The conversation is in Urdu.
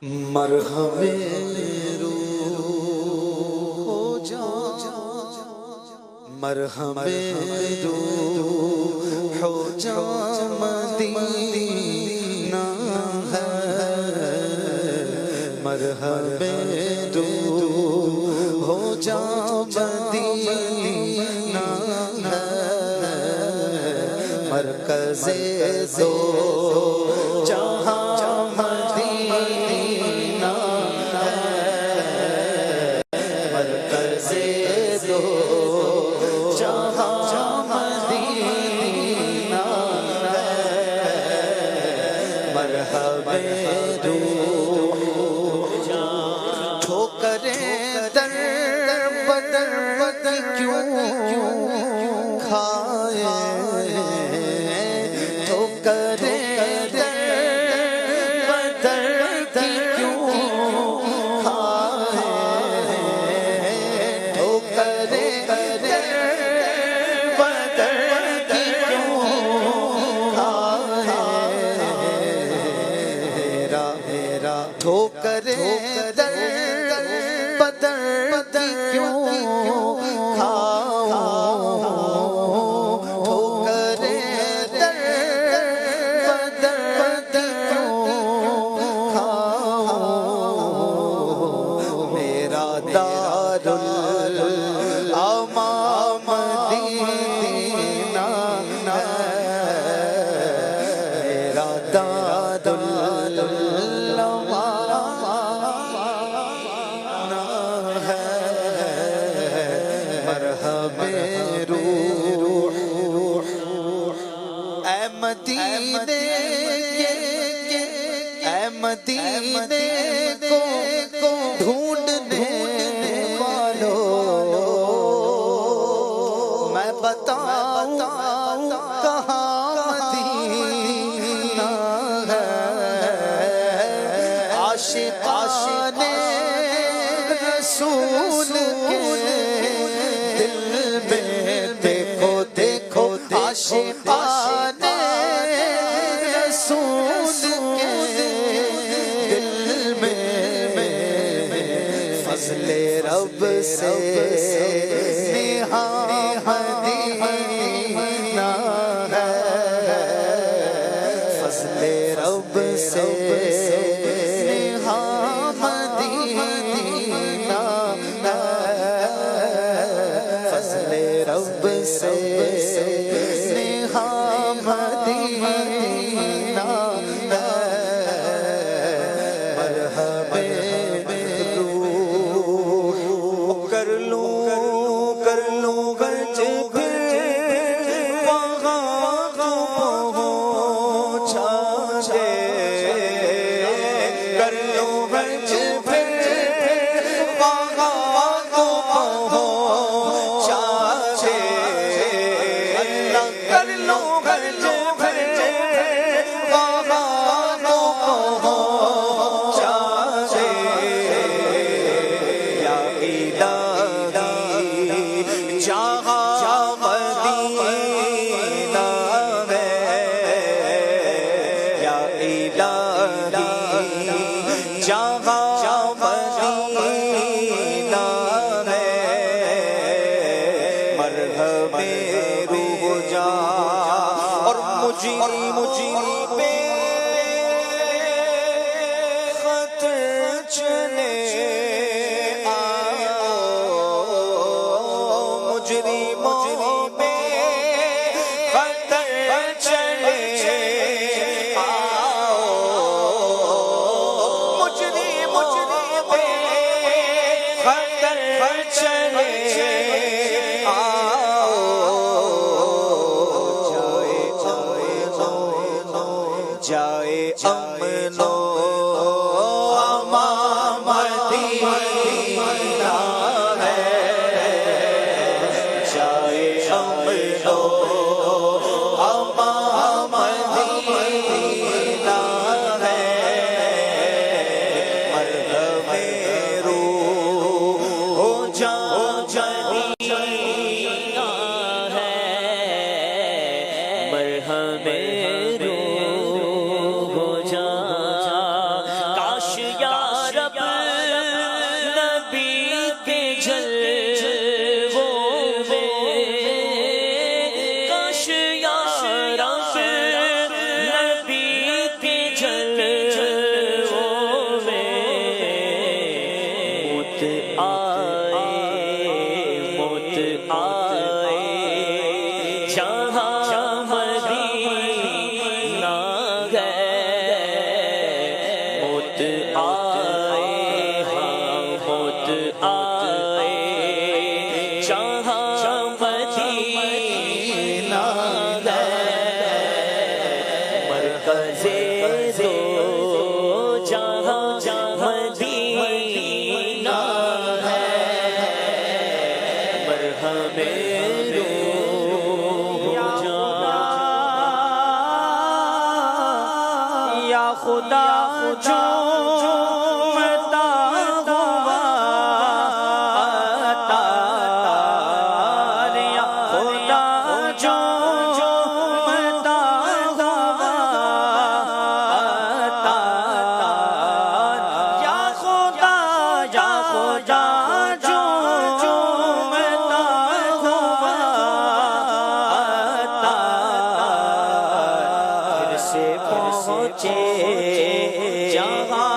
مرہم روح ہو جا، مرہم روح ہو جا، مدینہ ہے، مرہم روح ہو جا، مدینہ ہے، مرکز دو جہاں ٹھوکریں در بدر کیوں کھائے، ٹھوکریں در بدر کیوں کھائے، ٹھوکریں در بدر کیوں کھائے، ٹھوکریں در بدر کیوں کھاؤں، ٹھوکریں در بدر کیوں کھاؤں، میرا دارالامام مدینہ ہے، میرا مدینے کو ڈھونڈنے والوں، میں بتاؤں کہاں مدینہ ہے، عاشقان رسول کے دل میں دیکھو دیکھو، عاشقان رسول کے فضل رب سے نہاں مدینہ ہے، فضل رب سے نہاں مدینہ ہے، فضل رب سے نہاں مدینہ ہے، مرحبا کر لوں گرج پھر وہاں پہنچا جے، کر لوں گرج پھر وہاں پہنچا جے، اللہ کر لوں گرج پھر وہاں پہنچا جے، یا الہی جہاں مدینہ ہے، یا الہی جہاں مدینہ ہے، مرحب روح جا اور مجھے بے خطر چلے مجرم رب نبی کے جلووں میں کاش یا رب نبی کے جلووں میں موت آئے جہاں مدینہ گئے موت آئے موت آئے جہاں مدینہ گئے مرکز دو جہاں مدینہ ہے مرہم یا خدا جو متا ہوا عطار یا خدا جو متا ہوا عطار یا خدا جو متا ہوا عطار پھر سے پہنچے جہاں